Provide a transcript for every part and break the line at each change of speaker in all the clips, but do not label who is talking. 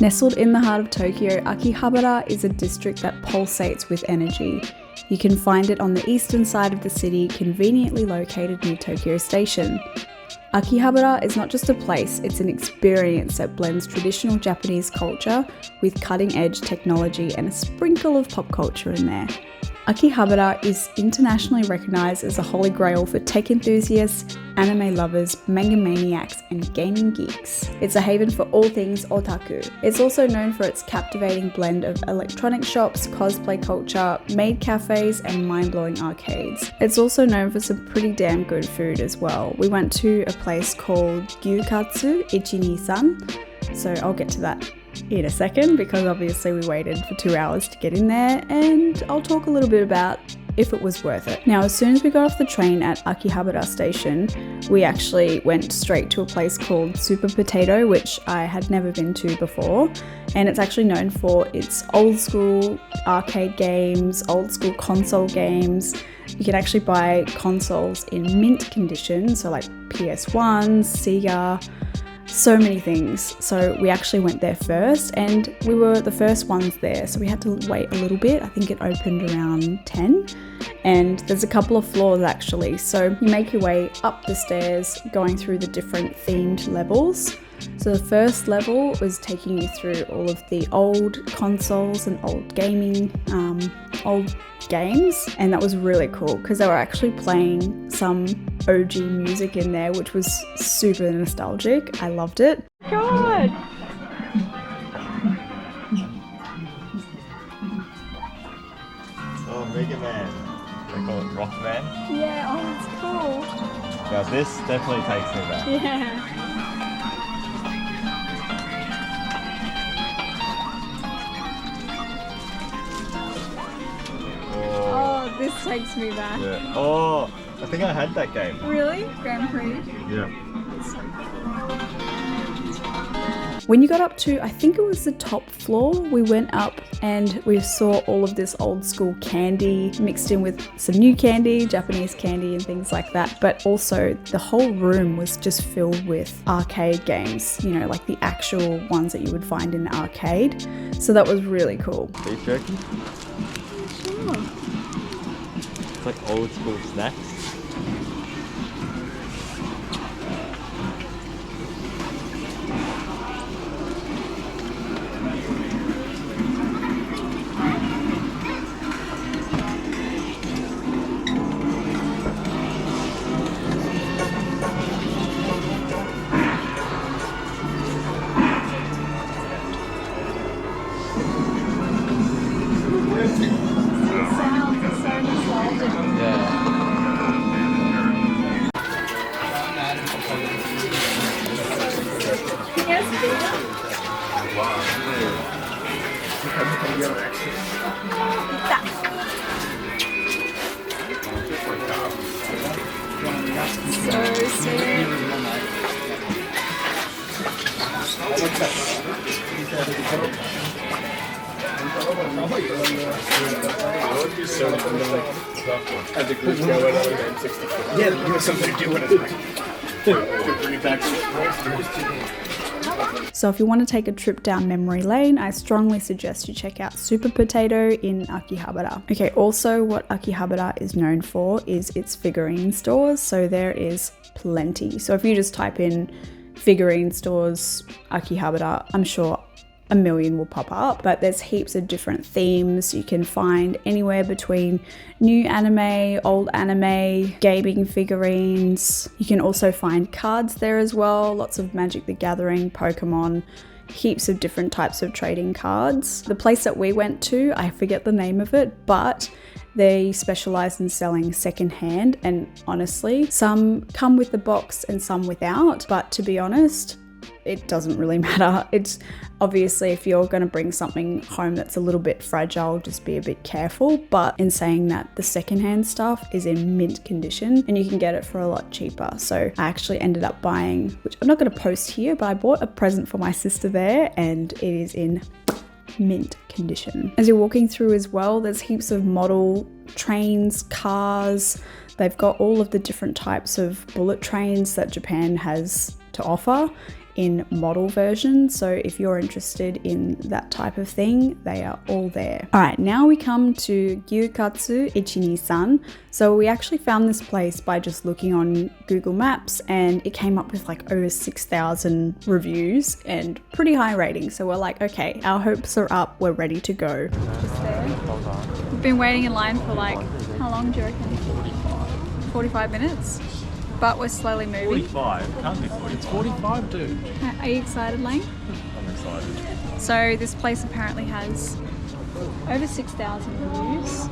Nestled in the heart of Tokyo, Akihabara is a district that pulsates with energy. You can find it on the eastern side of the city, conveniently located near Tokyo Station. Akihabara is not just a place, it's an experience that blends traditional Japanese culture with cutting-edge technology and a sprinkle of pop culture in there. Akihabara is internationally recognised as a holy grail for tech enthusiasts, anime lovers, manga maniacs, and gaming geeks. It's a haven for all things otaku. It's also known for its captivating blend of electronic shops, cosplay culture, maid cafes, and mind-blowing arcades. It's also known for some pretty damn good food as well. We went to a place called Gyukatsu 123, so I'll get to that in a second because obviously we waited for 2 hours to get in there, and I'll talk a little bit about if it was worth it. Now, as soon as we got off the train at Akihabara station, we actually went straight to a place called Super Potato, which I had never been to before, and it's actually known for its old school arcade games, old school console games. You can actually buy consoles in mint condition, so like PS1, Sega, so many things. So we actually went there first and we were the first ones there, so we had to wait a little bit. I think it opened around 10 and there's a couple of floors actually, so you make your way up the stairs going through the different themed levels. So the first level was taking you through all of the old consoles and old gaming, old games, and that was really cool because they were actually playing some OG music in there, which was super nostalgic. I loved it. God!
Oh, Mega Man. They call it Rock Man.
Yeah, oh, that's cool.
Yeah, this definitely takes me back.
Yeah. This takes me back.
Yeah. Oh, I think I had that game.
Really? Grand Prix?
Yeah.
When you got up to, I think it was the top floor, we went up and we saw all of this old school candy mixed in with some new candy, Japanese candy and things like that. But also the whole room was just filled with arcade games, you know, like the actual ones that you would find in the arcade. So that was really cool.
Beef jerky?
Sure.
It's like old school snacks.
As the group go at other than 64. Yeah, give us something to do with it. Bring it back to.
So if you want to take a trip down memory lane, I strongly suggest you check out Super Potato in Akihabara. Okay, also what Akihabara is known for is its figurine stores, so there is plenty. So if you just type in figurine stores Akihabara, I'm sure a million will pop up, but there's heaps of different themes. You can find anywhere between new anime, old anime, gaming figurines. You can also find cards there as well, lots of Magic the Gathering, Pokemon, heaps of different types of trading cards. The place that we went to, I forget the name of it, but they specialize in selling secondhand, and honestly, some come with the box and some without, but to be honest, it doesn't really matter. It's obviously, if you're going to bring something home that's a little bit fragile, just be a bit careful. But in saying that, the secondhand stuff is in mint condition and you can get it for a lot cheaper. So I actually ended up buying, which I'm not going to post here, but I bought a present for my sister there and it is in mint condition. As you're walking through as well, there's heaps of model trains, cars. They've got all of the different types of bullet trains that Japan has to offer. in model version. So if you're interested in that type of thing, they are all there. All right, now we come to Gyukatsu 123. So we actually found this place by just looking on Google Maps, and it came up with like over 6,000 reviews and pretty high ratings. So we're like, okay, our hopes are up, we're ready to go. Just there. We've been waiting in line for like, how long do you reckon? 45 minutes? But we're slowly moving.
45? Can't be 45.
It's 45, dude.
Are you excited, Lane?
I'm excited.
So this place apparently has over 6,000 reviews,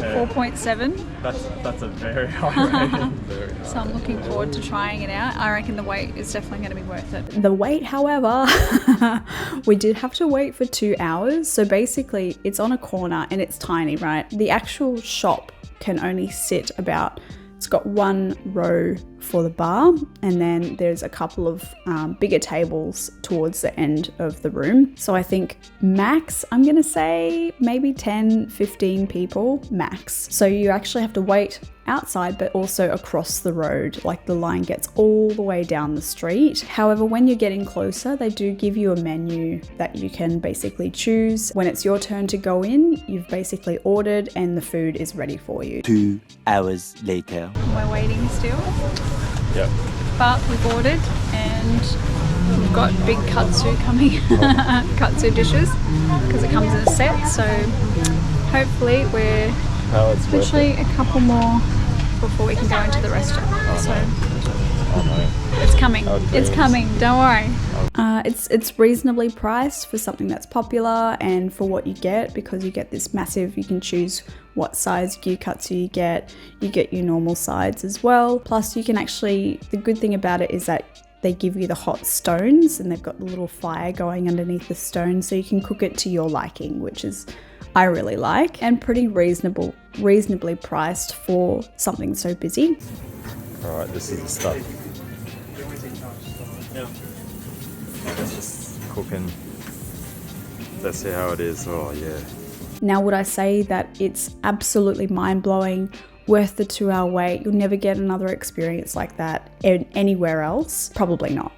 Yeah.
4.7.
That's a very high rating. Very high.
So I'm looking forward to trying it out. I reckon the wait is definitely going to be worth it. The wait, however, we did have to wait for 2 hours. So basically it's on a corner and it's tiny, right? The actual shop can only sit about, it's got one row for the bar, and then there's a couple of bigger tables towards the end of the room. So I think max, I'm gonna say maybe 10, 15 people max. So you actually have to wait outside, but also across the road. Like the line gets all the way down the street. However, when you're getting closer, they do give you a menu that you can basically choose. When it's your turn to go in, you've basically ordered and the food is ready for you.
2 hours later.
We're waiting still,
Yep.
but we've ordered and we've got big katsu coming, katsu dishes, because it comes in a set. So hopefully we're
Oh, it's worth
literally
it.
a couple more before we can go into the restaurant. So
Oh no.
it's coming.
Oh,
It's
dreams.
coming. Don't worry. It's reasonably priced for something that's popular and for what you get, because you get this massive, you can choose what size gyukatsu you get your normal sides as well. Plus you can actually, the good thing about it is that they give you the hot stones and they've got the little fire going underneath the stone, so you can cook it to your liking, which is I really like, and pretty reasonably priced for something so busy.
Alright, this is the stuff. Just cooking. Let's see how it is. Oh yeah.
Now, would I say that it's absolutely mind-blowing, worth the 2-hour wait? You'll never get another experience like that anywhere else? Probably not.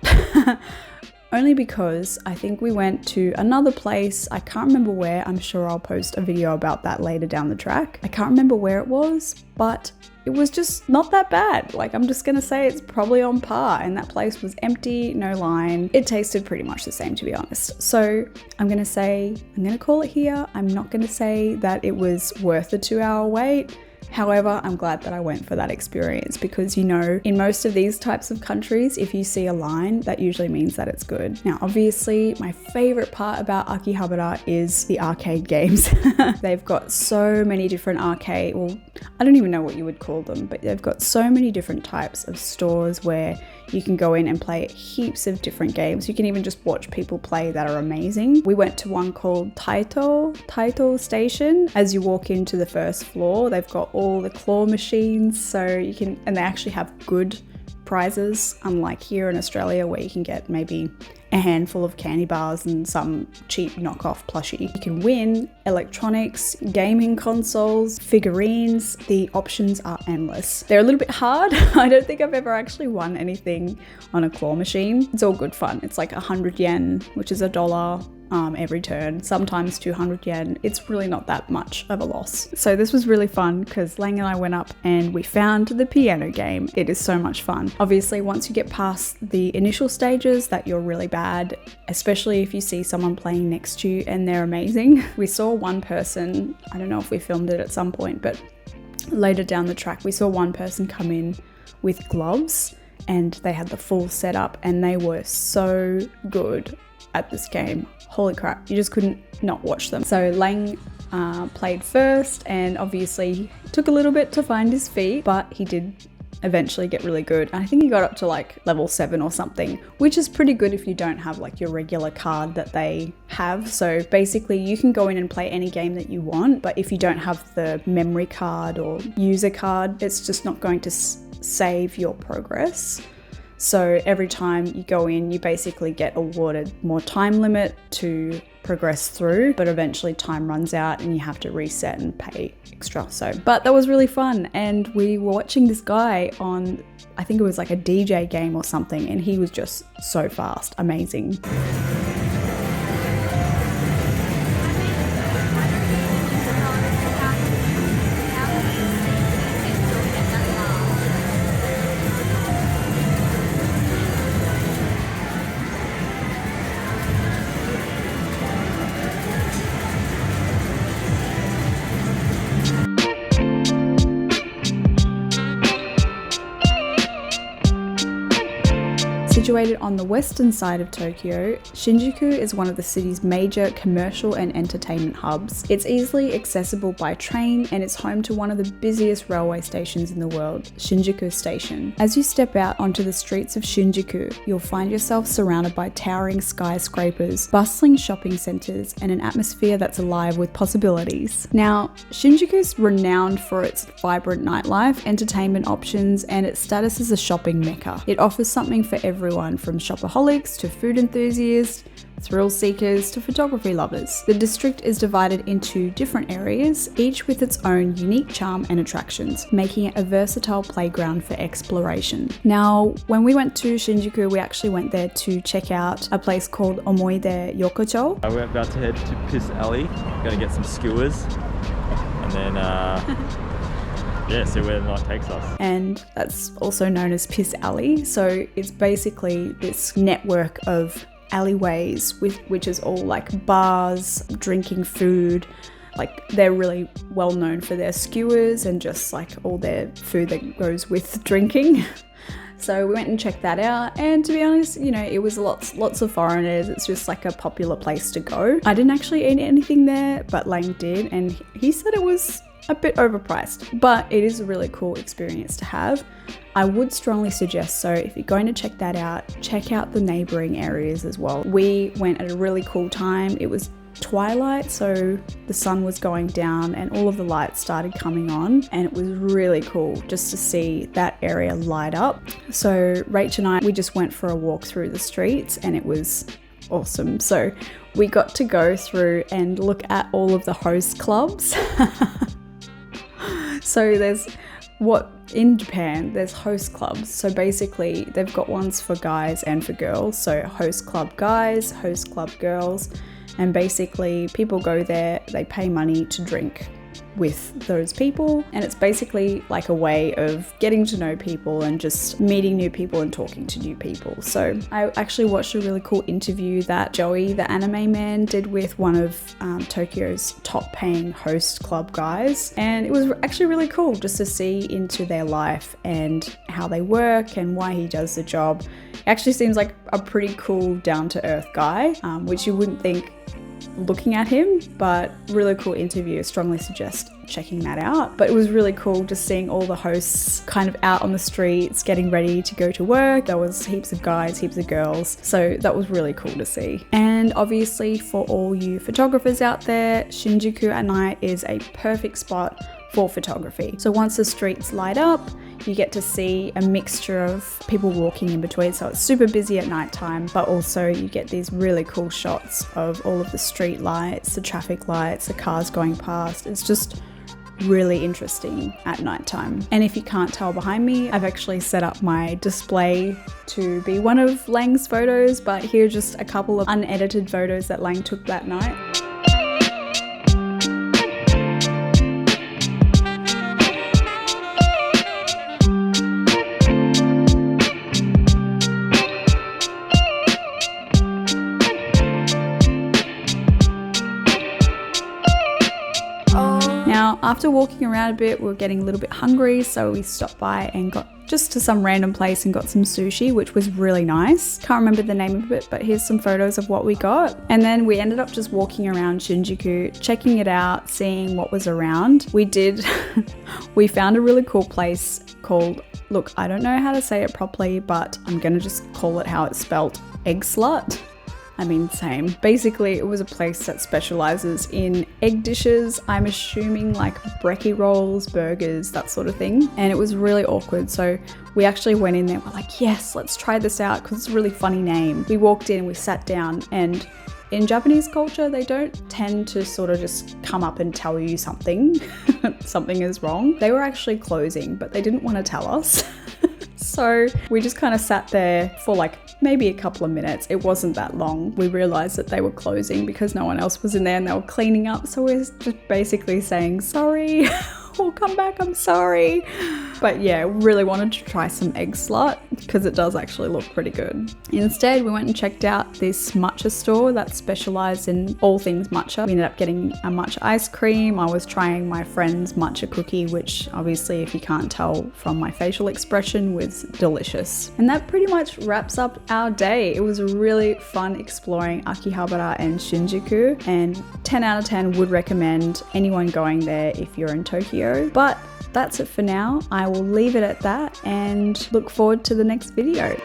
Only because I think we went to another place, I can't remember where, I'm sure I'll post a video about that later down the track. I can't remember where it was, but it was just not that bad. Like, I'm just gonna say it's probably on par, and that place was empty, no line. It tasted pretty much the same, to be honest. So I'm gonna call it here. I'm not gonna say that it was worth the 2-hour wait. However, I'm glad that I went for that experience, because, you know, in most of these types of countries, if you see a line, that usually means that it's good. Now, obviously, my favorite part about Akihabara is the arcade games. They've got so many different arcade, well, I don't even know what you would call them, but they've got so many different types of stores where you can go in and play heaps of different games. You can even just watch people play that are amazing. We went to one called Taito Station. As you walk into the first floor, they've got all the claw machines, so you can, and they actually have good prizes, unlike here in Australia where you can get maybe a handful of candy bars and some cheap knockoff plushie. You can win electronics, gaming consoles, figurines. The options are endless. They're a little bit hard. I don't think I've ever actually won anything on a claw machine. It's all good fun. It's like 100 yen, which is $1 every turn, sometimes 200 yen. It's really not that much of a loss. So this was really fun because Lang and I went up and we found the piano game. It is so much fun. Obviously, once you get past the initial stages that you're really bad, especially if you see someone playing next to you and they're amazing. We saw one person, I don't know if we filmed it at some point, but later down the track, we saw one person come in with gloves and they had the full setup and they were so good at this game. Holy crap, you just couldn't not watch them. So Lang played first, and obviously took a little bit to find his feet, but he did eventually get really good. I think he got up to like level 7 or something, which is pretty good if you don't have like your regular card that they have. So basically you can go in and play any game that you want, but if you don't have the memory card or user card, it's just not going to save your progress. So every time you go in, you basically get awarded more time limit to progress through, but eventually time runs out and you have to reset and pay extra. But that was really fun, and we were watching this guy on, I think it was like a DJ game or something, and he was just so fast, amazing. Situated on the western side of Tokyo, Shinjuku is one of the city's major commercial and entertainment hubs. It's easily accessible by train and it's home to one of the busiest railway stations in the world, Shinjuku Station. As you step out onto the streets of Shinjuku, you'll find yourself surrounded by towering skyscrapers, bustling shopping centres, and an atmosphere that's alive with possibilities. Now, Shinjuku's renowned for its vibrant nightlife, entertainment options, and its status as a shopping mecca. It offers something for everyone, from shopaholics to food enthusiasts, thrill seekers to photography lovers. The district is divided into different areas, each with its own unique charm and attractions, making it a versatile playground for exploration. Now, when we went to Shinjuku, we actually went there to check out a place called Omoide Yokocho.
We're about to head to Piss Alley. Gonna get some skewers, and then yeah, see where the night takes us.
And that's also known as Piss Alley. So it's basically this network of alleyways which is all like bars, drinking food. Like, they're really well known for their skewers and just like all their food that goes with drinking. So we went and checked that out, and to be honest, you know, it was lots of foreigners. It's just like a popular place to go. I didn't actually eat anything there, but Lang did, and he said it was a bit overpriced, but it is a really cool experience to have. I would strongly suggest, so if you're going to check that out, check out the neighboring areas as well. We went at a really cool time. It was twilight, so the sun was going down and all of the lights started coming on, and it was really cool just to see that area light up. So Rach and I, we just went for a walk through the streets, and it was awesome. So we got to go through and look at all of the host clubs. So in Japan, there's host clubs. So basically they've got ones for guys and for girls. So host club guys, host club girls, and basically people go there, they pay money to drink with those people, and it's basically like a way of getting to know people and just meeting new people and talking to new people. So I actually watched a really cool interview that Joey, the anime man, did with one of Tokyo's top paying host club guys, and it was actually really cool just to see into their life and how they work and why he does the job. It actually seems like a pretty cool, down-to-earth guy, which you wouldn't think looking at him, but really cool interview. Strongly suggest checking that out. But it was really cool just seeing all the hosts kind of out on the streets getting ready to go to work. There was heaps of guys, heaps of girls, so that was really cool to see. And obviously for all you photographers out there, Shinjuku at night is a perfect spot for photography. So once the streets light up, you get to see a mixture of people walking in between. So it's super busy at nighttime, but also you get these really cool shots of all of the street lights, the traffic lights, the cars going past. It's just really interesting at nighttime. And if you can't tell behind me, I've actually set up my display to be one of Lang's photos, but here are just a couple of unedited photos that Lang took that night. Now, after walking around a bit, we were getting a little bit hungry, so we stopped by and got just to some random place and got some sushi, which was really nice. Can't remember the name of it, but here's some photos of what we got. And then we ended up just walking around Shinjuku, checking it out, seeing what was around. We found a really cool place called, look, I don't know how to say it properly, but I'm gonna just call it how it's spelled, Egg Slut. I mean, same. Basically, it was a place that specializes in egg dishes. I'm assuming like brekkie rolls, burgers, that sort of thing. And it was really awkward. So we actually went in there, we're like, yes, let's try this out because it's a really funny name. We walked in, we sat down, and in Japanese culture, they don't tend to sort of just come up and tell you something is wrong. They were actually closing, but they didn't want to tell us. So we just kind of sat there for like maybe a couple of minutes. It wasn't that long. We realized that they were closing because no one else was in there and they were cleaning up. So we're just basically saying, sorry, we'll come back, I'm sorry. But yeah, really wanted to try some egg slut because it does actually look pretty good. Instead, we went and checked out this matcha store that specialized in all things matcha. We ended up getting a matcha ice cream. I was trying my friend's matcha cookie, which obviously, if you can't tell from my facial expression, was delicious. And that pretty much wraps up our day. It was really fun exploring Akihabara and Shinjuku, and 10 out of 10 would recommend anyone going there if you're in Tokyo. But that's it for now. I will leave it at that and look forward to the next video.